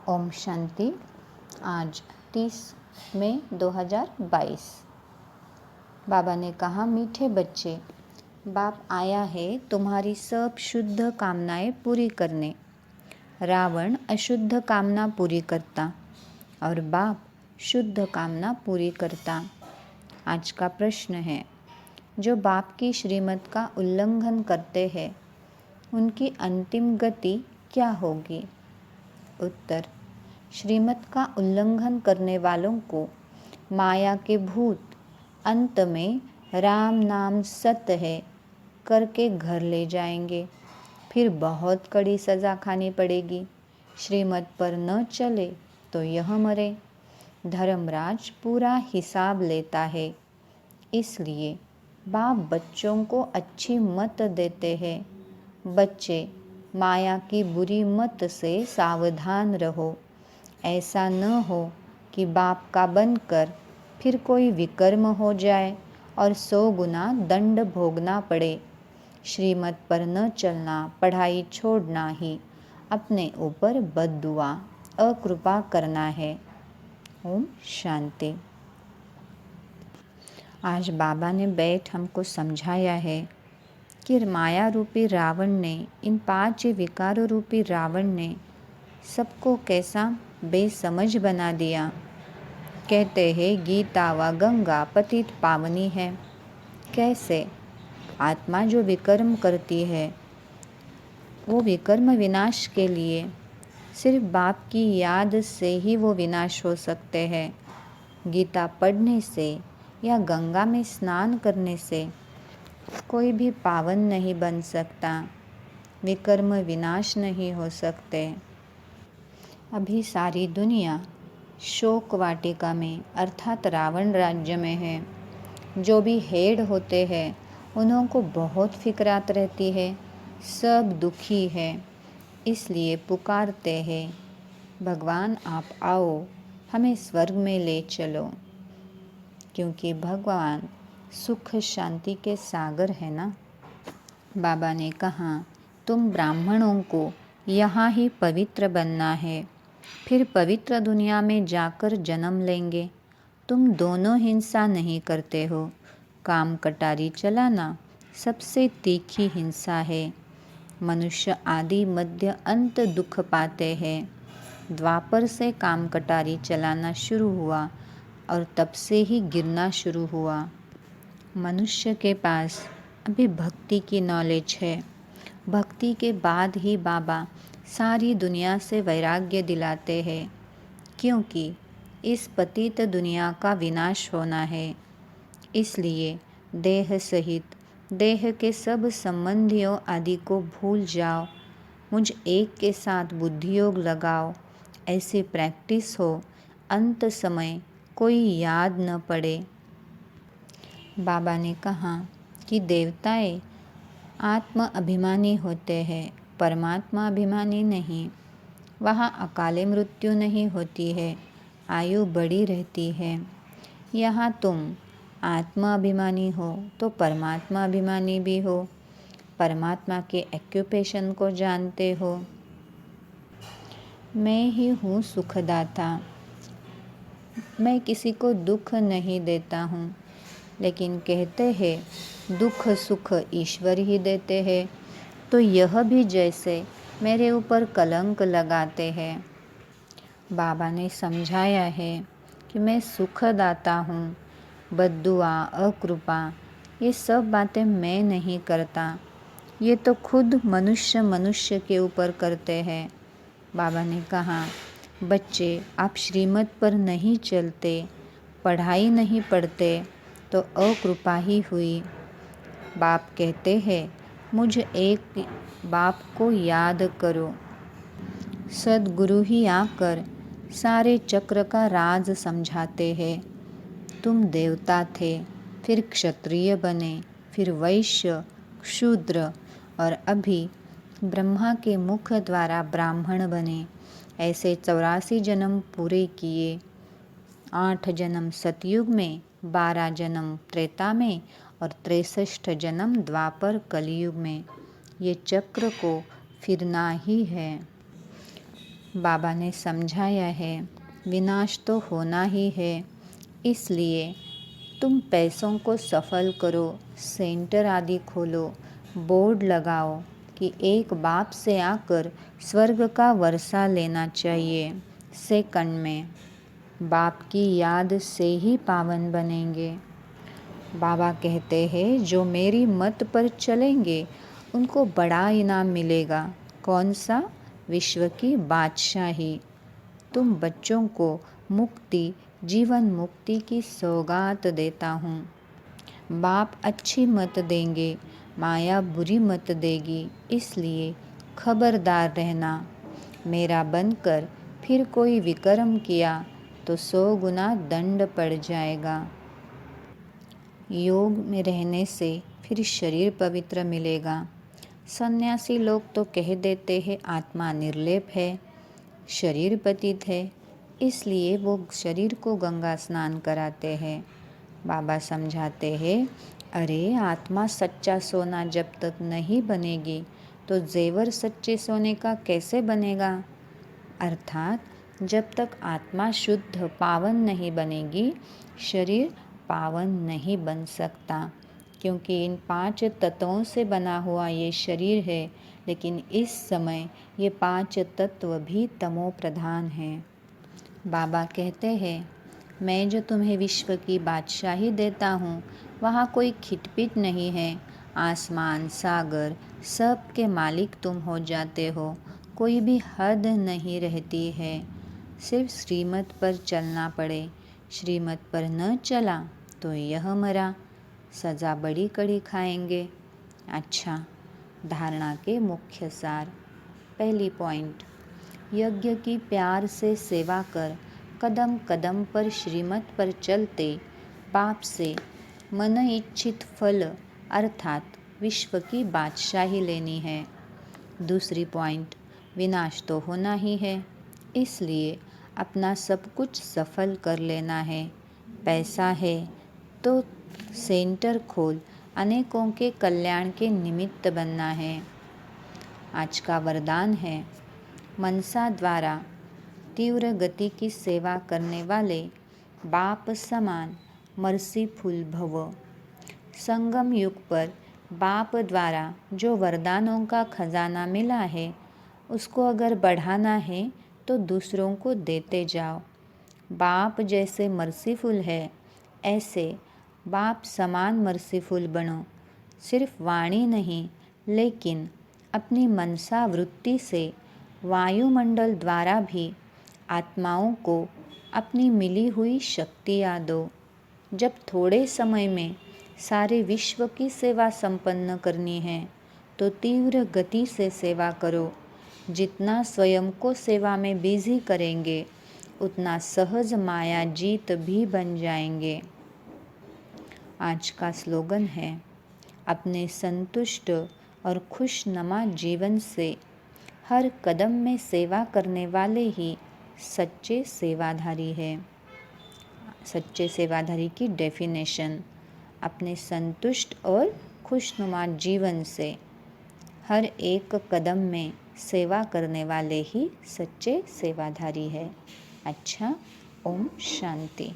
ओम शांति। आज 30 मई 2022। बाबा ने कहा, मीठे बच्चे, बाप आया है तुम्हारी सब शुद्ध कामनाएं पूरी करने। रावण अशुद्ध कामना पूरी करता और बाप शुद्ध कामना पूरी करता। आज का प्रश्न है, जो बाप की श्रीमत का उल्लंघन करते हैं उनकी अंतिम गति क्या होगी? उत्तर, श्रीमत का उल्लंघन करने वालों को माया के भूत अंत में राम नाम सत्य है करके घर ले जाएंगे। फिर बहुत कड़ी सज़ा खानी पड़ेगी। श्रीमत पर न चले तो यह मरे। धर्मराज पूरा हिसाब लेता है, इसलिए बाप बच्चों को अच्छी मत देते हैं। बच्चे, माया की बुरी मत से सावधान रहो। ऐसा न हो कि बाप का बनकर फिर कोई विकर्म हो जाए और 100 गुना दंड भोगना पड़े। श्रीमत पर न चलना, पढ़ाई छोड़ना ही अपने ऊपर बद्दुआ, अकृपा करना है। ओम शांति। आज बाबा ने बैठ हमको समझाया है कि माया रूपी रावण ने, इन 5 विकार रूपी रावण ने सबको कैसा बेसमझ बना दिया। कहते हैं गीता व गंगा पतित पावनी है। कैसे? आत्मा जो विकर्म करती है वो विकर्म विनाश के लिए सिर्फ बाप की याद से ही वो विनाश हो सकते हैं। गीता पढ़ने से या गंगा में स्नान करने से कोई भी पावन नहीं बन सकता, विकर्म विनाश नहीं हो सकते। अभी सारी दुनिया शोक वाटिका में अर्थात रावण राज्य में है। जो भी हेड होते हैं उन्हों को बहुत फिक्रात रहती है, सब दुखी है, इसलिए पुकारते हैं, भगवान आप आओ, हमें स्वर्ग में ले चलो। क्योंकि भगवान सुख शांति के सागर है ना। बाबा ने कहा, तुम ब्राह्मणों को यहाँ ही पवित्र बनना है, फिर पवित्र दुनिया में जाकर जन्म लेंगे। तुम दोनों हिंसा नहीं करते हो। काम कटारी चलाना सबसे तीखी हिंसा है। मनुष्य आदि मध्य अंत दुख पाते हैं। द्वापर से काम कटारी चलाना शुरू हुआ और तब से ही गिरना शुरू हुआ। मनुष्य के पास अभी भक्ति की नॉलेज है। भक्ति के बाद ही बाबा सारी दुनिया से वैराग्य दिलाते हैं, क्योंकि इस पतित दुनिया का विनाश होना है। इसलिए देह सहित देह के सब संबंधियों आदि को भूल जाओ, मुझ एक के साथ बुद्धि योग लगाओ। ऐसी प्रैक्टिस हो, अंत समय कोई याद न पड़े। बाबा ने कहा कि देवताएं आत्म अभिमानी होते हैं, परमात्मा अभिमानी नहीं। वहाँ अकाले मृत्यु नहीं होती है, आयु बड़ी रहती है। यहाँ तुम आत्मा अभिमानी हो तो परमात्मा अभिमानी भी हो। परमात्मा के ऑक्यूपेशन को जानते हो। मैं ही हूँ सुखदाता, मैं किसी को दुख नहीं देता हूँ। लेकिन कहते हैं दुख सुख ईश्वर ही देते हैं, तो यह भी जैसे मेरे ऊपर कलंक लगाते हैं। बाबा ने समझाया है कि मैं सुखदाता हूँ। बद्दुआ, अकृपा, ये सब बातें मैं नहीं करता, ये तो खुद मनुष्य के ऊपर करते हैं। बाबा ने कहा, बच्चे आप श्रीमत पर नहीं चलते, पढ़ाई नहीं पढ़ते तो अकृपा ही हुई। बाप कहते हैं, मुझ एक बाप को याद करो। सद्गुरु ही आकर सारे चक्र का राज समझाते हैं। तुम देवता थे, फिर क्षत्रिय बने, फिर वैश्य, शूद्र और अभी ब्रह्मा के मुख द्वारा ब्राह्मण बने। ऐसे 84 जन्म पूरे किए। 8 जन्म सतयुग में, 12 जन्म त्रेता में और 63 जन्म द्वापर कलयुग में। ये चक्र को फिरना ही है। बाबा ने समझाया है विनाश तो होना ही है, इसलिए तुम पैसों को सफल करो, सेंटर आदि खोलो, बोर्ड लगाओ कि एक बाप से आकर स्वर्ग का वर्षा लेना चाहिए। सेकंड में बाप की याद से ही पावन बनेंगे। बाबा कहते हैं जो मेरी मत पर चलेंगे उनको बड़ा इनाम मिलेगा। कौन सा? विश्व की बादशाही। तुम बच्चों को मुक्ति, जीवन मुक्ति की सौगात देता हूँ। बाप अच्छी मत देंगे, माया बुरी मत देगी, इसलिए खबरदार रहना। मेरा बनकर फिर कोई विकर्म किया तो 100 गुना दंड पड़ जाएगा। योग में रहने से फिर शरीर पवित्र मिलेगा। सन्यासी लोग तो कह देते हैं आत्मा निर्लेप है, शरीर पतित है, इसलिए वो शरीर को गंगा स्नान कराते हैं। बाबा समझाते हैं, अरे आत्मा सच्चा सोना जब तक नहीं बनेगी तो जेवर सच्चे सोने का कैसे बनेगा? अर्थात जब तक आत्मा शुद्ध पावन नहीं बनेगी, शरीर पावन नहीं बन सकता, क्योंकि इन 5 तत्वों से बना हुआ ये शरीर है, लेकिन इस समय ये 5 तत्व भी तमो प्रधान हैं। बाबा कहते हैं, मैं जो तुम्हें विश्व की बादशाही देता हूँ, वहाँ कोई खिटपिट नहीं है। आसमान, सागर, सब के मालिक तुम हो जाते हो, कोई भी हद नहीं रहती है। सिर्फ श्रीमत पर चलना पड़े, श्रीमत पर न चला तो यह मरा, सज़ा बड़ी कड़ी खाएंगे। अच्छा, धारणा के मुख्य सार। पहली पॉइंट, यज्ञ की प्यार से सेवा कर, कदम कदम पर श्रीमत पर चलते बाप से मन इच्छित फल अर्थात विश्व की बादशाही लेनी है। दूसरी पॉइंट, विनाश तो होना ही है, इसलिए अपना सब कुछ सफल कर लेना है। पैसा है तो सेंटर खोल, अनेकों के कल्याण के निमित्त बनना है। आज का वरदान है, मनसा द्वारा तीव्र गति की सेवा करने वाले बाप समान मर्सीफुल भव। संगम युग पर बाप द्वारा जो वरदानों का खजाना मिला है, उसको अगर बढ़ाना है तो दूसरों को देते जाओ। बाप जैसे मर्सीफुल है, ऐसे बाप समान मर्सीफुल बनो। सिर्फ वाणी नहीं, लेकिन अपनी मनसा वृत्ति से वायुमंडल द्वारा भी आत्माओं को अपनी मिली हुई शक्तियाँ दो। जब थोड़े समय में सारे विश्व की सेवा संपन्न करनी है तो तीव्र गति से सेवा करो। जितना स्वयं को सेवा में बिजी करेंगे, उतना सहज माया जीत भी बन जाएंगे। आज का स्लोगन है, अपने संतुष्ट और खुशनुमा जीवन से हर कदम में सेवा करने वाले ही सच्चे सेवाधारी है। सच्चे सेवाधारी की डेफिनेशन, अपने संतुष्ट और खुशनुमा जीवन से हर एक कदम में सेवा करने वाले ही सच्चे सेवाधारी है। अच्छा, ओम शांति।